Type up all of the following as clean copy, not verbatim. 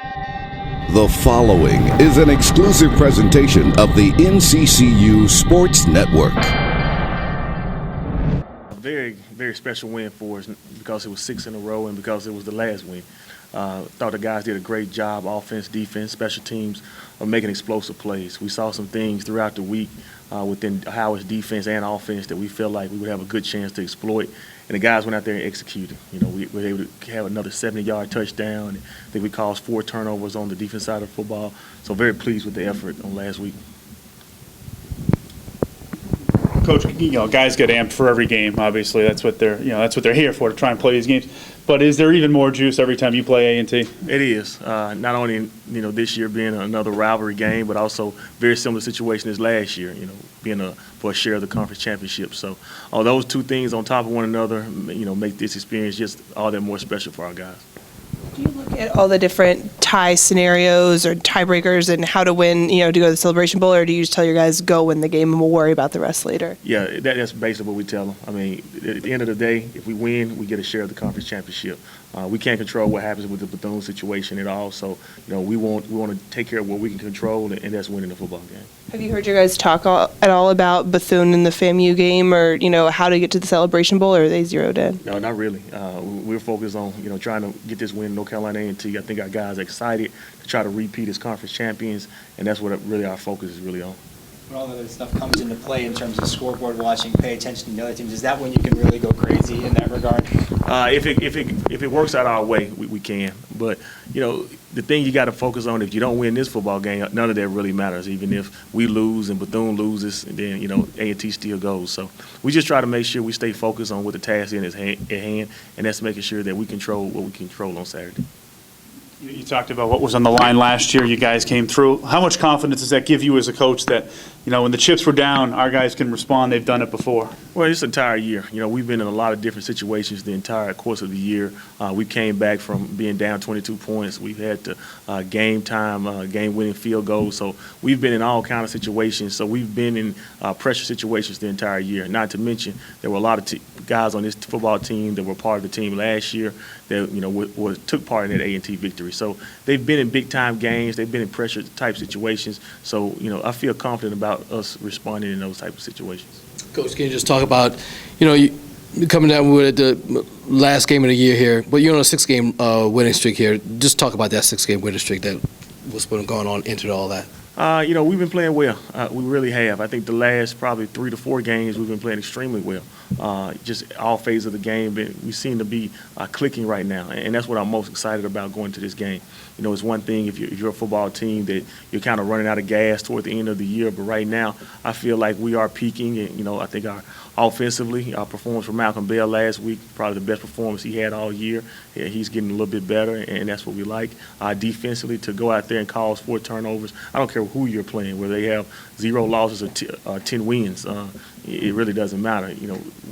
The following is an exclusive presentation of the NCCU Sports Network. A very, very special win for us because it was 6 in a row and because it was the last win. Thought the guys did a great job, offense, defense, special teams, of making explosive plays. We saw some things throughout the week within Howard's defense and offense that we felt like we would have a good chance to exploit. And the guys went out there and executed. You know, we were able to have another 70-yard touchdown. I think we caused 4 turnovers on the defense side of football. So very pleased with the effort on last week. Coach, guys get amped for every game. Obviously, that's what they're here for, to try and play these games. But is there even more juice every time you play A&T? It is. Not only this year being another rivalry game, but also very similar situation as last year. Being for a share of the conference championship. So, all those two things on top of one another, make this experience just all that more special for our guys. Do you look at all the different tie scenarios or tiebreakers and how to win, to go to the Celebration Bowl, or do you just tell your guys go win the game and we'll worry about the rest later? Yeah, that's basically what we tell them. I mean, at the end of the day, if we win, we get a share of the conference championship. We can't control what happens with the Bethune situation at all. So, we want to take care of what we can control, and that's winning the football game. Have you heard your guys talk at all about Bethune in the FAMU game, or how to get to the Celebration Bowl, or are they zeroed in? No, not really. We're focused on trying to get this win in North Carolina A&T. I think our guys are excited to try to repeat as conference champions, and that's what really our focus is really on. When all that other stuff comes into play in terms of scoreboard watching, pay attention to the other teams, is that when you can really go crazy in that regard? If it works out our way, we can. But the thing you got to focus on, if you don't win this football game, none of that really matters. Even if we lose and Bethune loses, and then A&T still goes. So we just try to make sure we stay focused on what the task is at hand, and that's making sure that we control what we control on Saturday. You talked about what was on the line last year. You guys came through. How much confidence does that give you as a coach that, when the chips were down, our guys can respond? They've done it before. Well, this entire year. We've been in a lot of different situations the entire course of the year. We came back from being down 22 points. We've had to game-winning field goals. So we've been in all kinds of situations. So we've been in pressure situations the entire year. Not to mention there were a lot of guys on this football team that were part of the team last year that took part in that A&T victory. So they've been in big-time games. They've been in pressure-type situations. So, I feel confident about us responding in those type of situations. Coach, can you just talk about, you coming down with the last game of the year here, but you're on a 6-game winning streak here. Just talk about that 6-game winning streak that was going on into all that. We've been playing well. We really have. I think the last probably 3 to 4 games we've been playing extremely well. Just all phases of the game, but we seem to be clicking right now, and that's what I'm most excited about going to this game. It's one thing if you're a football team that you're kind of running out of gas toward the end of the year, but right now I feel like we are peaking, and I think offensively, our performance from Malcolm Bell last week, probably the best performance he had all year. Yeah, he's getting a little bit better, and that's what we like. Defensively, to go out there and cause 4 turnovers, I don't care who you're playing, whether they have 0 losses or 10 wins. It really doesn't matter.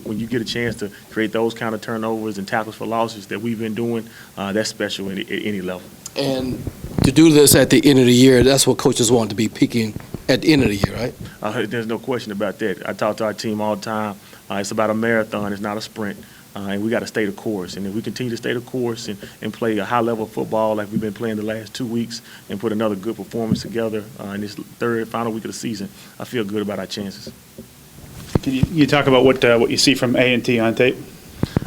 When you get a chance to create those kind of turnovers and tackles for losses that we've been doing, that's special at any level. And to do this at the end of the year, that's what coaches want, to be peaking at the end of the year, right? There's no question about that. I talk to our team all the time. It's about a marathon. It's not a sprint. And we got to stay the course. And if we continue to stay the course and play a high level of football like we've been playing the last 2 weeks and put another good performance together in this final week of the season, I feel good about our chances. Can you talk about what you see from A&T on tape?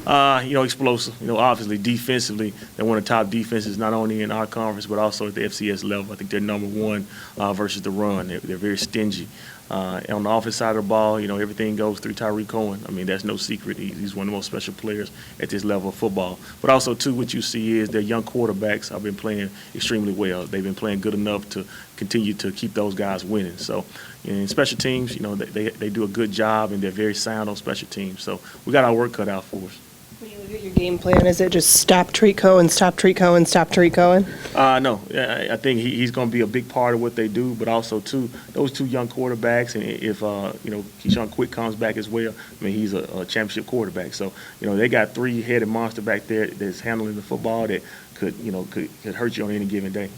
Explosive. Obviously defensively, they're one of the top defenses not only in our conference but also at the FCS level. I think they're number 1 versus the run. They're very stingy. On the offensive side of the ball, everything goes through Tyreek Cohen. I mean, that's no secret. He's one of the most special players at this level of football. But also, too, what you see is their young quarterbacks have been playing extremely well. They've been playing good enough to continue to keep those guys winning. So, in special teams, they do a good job, and they're very sound on special teams. So, we got our work cut out for us. When you look at your game plan, is it just stop Tariq Cohen, stop Tariq Cohen, stop Tariq Cohen? No. I think he's going to be a big part of what they do, but also, too, those 2 young quarterbacks, and if, Keyshawn Quick comes back as well, I mean, he's a championship quarterback. So, they got 3-headed monster back there that's handling the football that could hurt you on any given day.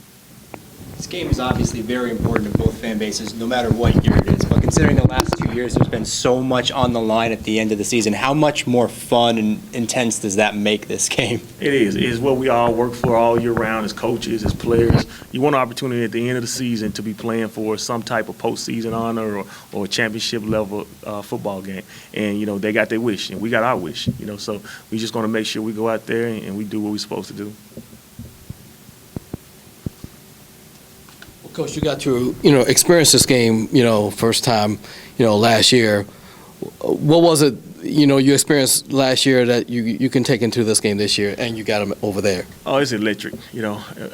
This game is obviously very important to both fan bases, no matter what year it is. But considering the last 2 years, there's been so much on the line at the end of the season. How much more fun and intense does that make this game? It is. It is what we all work for all year round as coaches, as players. You want an opportunity at the end of the season to be playing for some type of postseason honor or a championship level football game. And, you know, they got their wish and we got our wish, you know. So we just going to make sure we go out there and we do what we're supposed to do. Coach, you got to, experience this game, first time, last year. What was it, you experienced last year that you can take into this game this year, and you got them over there? Oh, it's electric.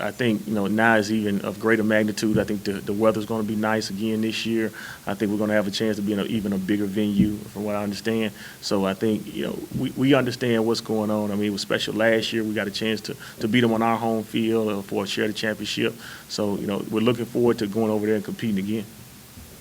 I think, now is even of greater magnitude. I think the weather's going to be nice again this year. I think we're going to have a chance to be in even a bigger venue, from what I understand. So I think, we understand what's going on. I mean, it was special last year. We got a chance to beat them on our home field for a share the championship. So, we're looking forward to going over there and competing again.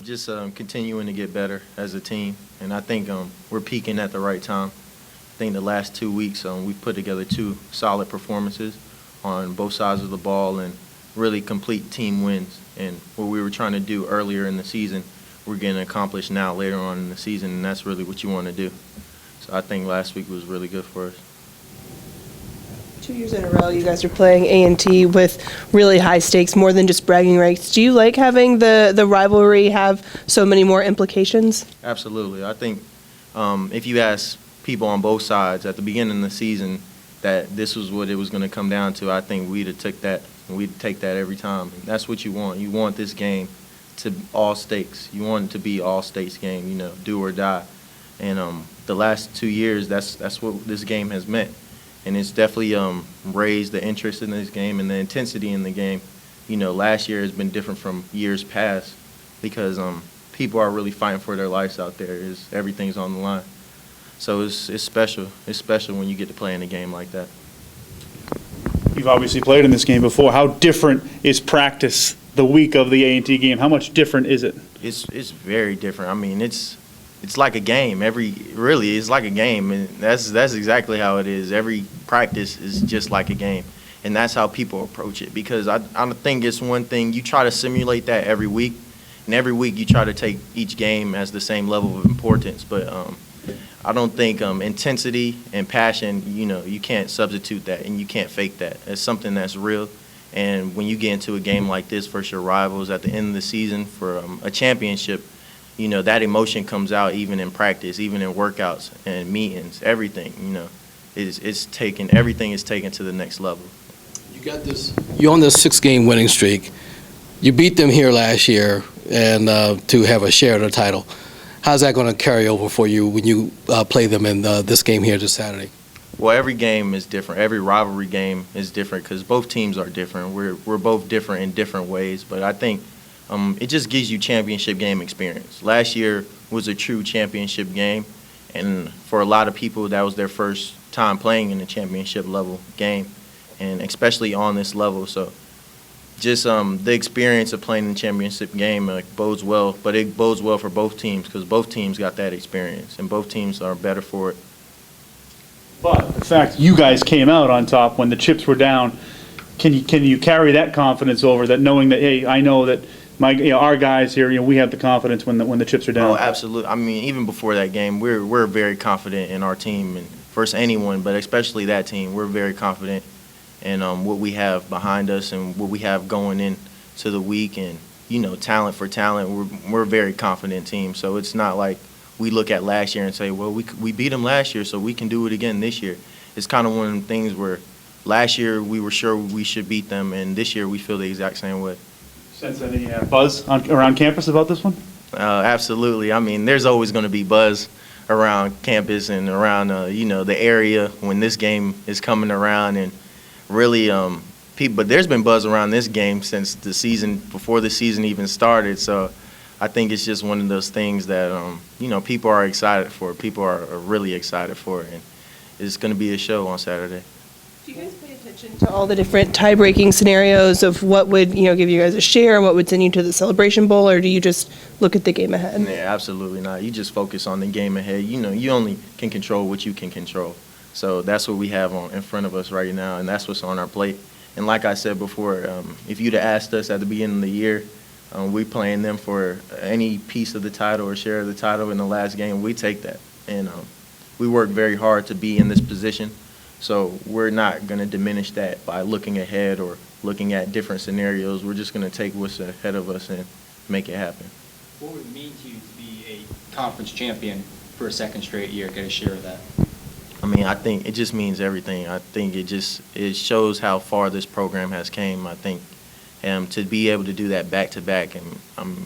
Just continuing to get better as a team, and I think we're peaking at the right time. I think the last 2 weeks we've put together 2 solid performances on both sides of the ball and really complete team wins. And what we were trying to do earlier in the season, we're getting accomplished now later on in the season, and that's really what you want to do. So I think last week was really good for us. 2 years in a row, you guys are playing A&T with really high stakes, more than just bragging rights. Do you like having the rivalry have so many more implications? Absolutely. I think if you ask people on both sides at the beginning of the season that this was what it was going to come down to, I think we'd have took that, and we'd take that every time. And that's what you want. You want this game to all stakes. You want it to be all stakes game, do or die. And the last 2 years, that's what this game has meant. And it's definitely raised the interest in this game and the intensity in the game. Last year has been different from years past because people are really fighting for their lives out there. Everything's on the line. So it's special. It's special when you get to play in a game like that. You've obviously played in this game before. How different is practice the week of the A&T game? How much different is it? It's very different. I mean, it's like a game. It's like a game, and that's exactly how it is. Every practice is just like a game, and that's how people approach it. Because I think it's one thing you try to simulate that every week, and every week you try to take each game as the same level of importance. But I don't think intensity and passion, you can't substitute that, and you can't fake that. It's something that's real. And when you get into a game like this versus your rivals at the end of the season for a championship, that emotion comes out even in practice, even in workouts and meetings, everything, everything is taken to the next level. You got this. You're on this 6-game winning streak. You beat them here last year and to have a share of the title. How's that going to carry over for you when you play them in this game here this Saturday? Well, every game is different. Every rivalry game is different because both teams are different. We're both different in different ways, but I think it just gives you championship game experience. Last year was a true championship game, and for a lot of people, that was their first time playing in a championship level game, and especially on this level. So just the experience of playing in the championship game bodes well, but it bodes well for both teams because both teams got that experience, and both teams are better for it. But the fact you guys came out on top when the chips were down, can you carry that confidence over, that knowing that, hey, I know that our guys here, we have the confidence when the chips are down? Oh, absolutely. I mean, even before that game, we're very confident in our team, and versus anyone, but especially that team, we're very confident in what we have behind us and what we have going into the week, and talent for talent, we're a very confident team. So it's not like we look at last year and say, well, we beat them last year, so we can do it again this year. It's kind of one of the things where last year we were sure we should beat them, and this year we feel the exact same way. Sense any buzz around campus about this one? Absolutely. I mean, there's always going to be buzz around campus and around the area when this game is coming around, and really people. But there's been buzz around this game since the season, before the season even started. So I think it's just one of those things that people are excited for. People are really excited for it, and it's going to be a show on Saturday. Do you guys pay attention to all the different tie-breaking scenarios of what would give you guys a share and what would send you to the Celebration Bowl, or do you just look at the game ahead? Yeah, absolutely not. You just focus on the game ahead. You only can control what you can control. So that's what we have in front of us right now, and that's what's on our plate. And like I said before, if you'd have asked us at the beginning of the year, we playing them for any piece of the title or share of the title in the last game, we take that. And we work very hard to be in this position. So we're not going to diminish that by looking ahead or looking at different scenarios. We're just going to take what's ahead of us and make it happen. What would it mean to you to be a conference champion for a second straight year? Get a share of that. I mean, I think it just means everything. I think it shows how far this program has came. I think to be able to do that back to back, and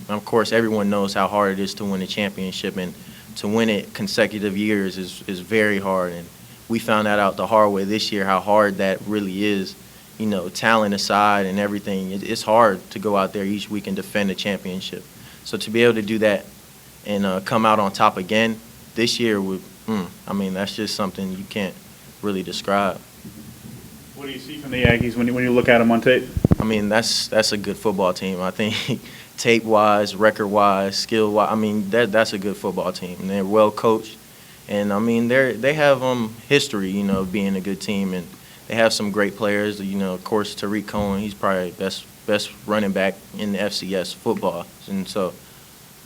of course everyone knows how hard it is to win a championship, and to win it consecutive years is very hard. And we found that out the hard way this year, how hard that really is. You know, talent aside and everything, it's hard to go out there each week and defend a championship. So to be able to do that and come out on top again this year, I mean, that's just something you can't really describe. What do you see from the Aggies when you look at them on tape? I mean, that's a good football team. I think tape-wise, record-wise, skill-wise, I mean, that's a good football team. And they're well coached, and I mean, they have history, you know, being a good team, and they have some great players. You know, of course, Tariq Cohen, he's probably best running back in the FCS football, and so.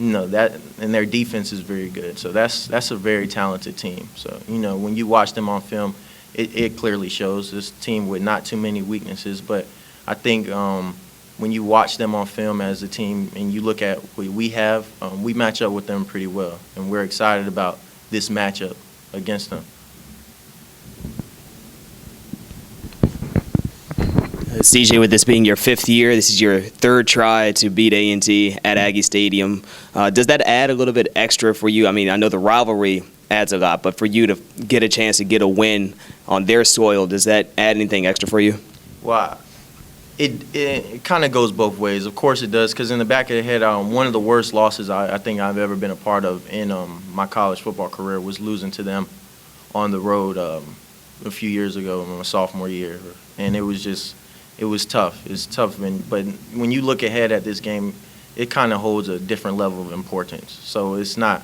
You know, that, and their defense is very good. So that's a very talented team. So, you know, when you watch them on film, it clearly shows this team with not too many weaknesses. But I think when you watch them on film as a team and you look at what we have, we match up with them pretty well. And we're excited about this matchup against them. CJ, with this being your 5th year, this is your 3rd try to beat A&T at Aggie Stadium. Does that add a little bit extra for you? I mean, I know the rivalry adds a lot, but for you to get a chance to get a win on their soil, does that add anything extra for you? Well, it kind of goes both ways. Of course it does, because in the back of the head, one of the worst losses I think I've ever been a part of in my college football career was losing to them on the road a few years ago in my sophomore year. And it was tough. It's tough, but when you look ahead at this game, it kind of holds a different level of importance. So it's not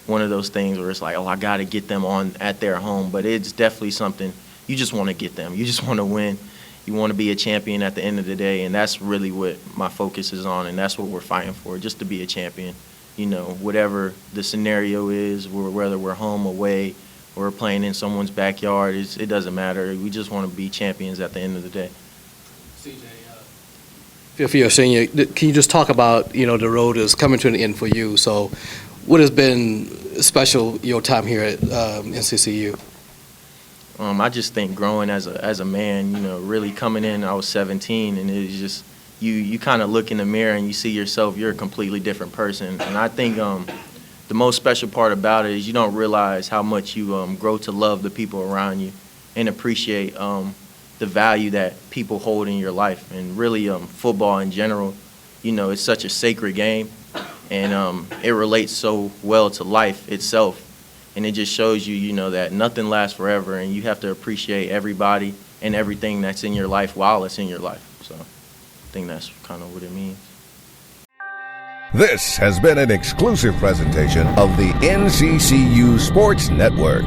one of those things where it's like, oh, I got to get them on at their home, but it's definitely something you just want to get them. You just want to win. You want to be a champion at the end of the day, and that's really what my focus is on, and that's what we're fighting for, just to be a champion. You know, whatever the scenario is, whether we're home, away, or playing in someone's backyard, it doesn't matter. We just want to be champions at the end of the day. CJ, for your senior, can you just talk about, you know, the road is coming to an end for you. So what has been special your time here at NCCU? I just think growing as a man, you know, really coming in, I was 17, and it's just you kind of look in the mirror and you see yourself, you're a completely different person. And I think the most special part about it is you don't realize how much you grow to love the people around you and appreciate the value that people hold in your life. And really football in general, you know, it's such a sacred game, and it relates so well to life itself. And it just shows you, you know, that nothing lasts forever, and you have to appreciate everybody and everything that's in your life while it's in your life. So I think that's kind of what it means. This has been an exclusive presentation of the NCCU Sports Network.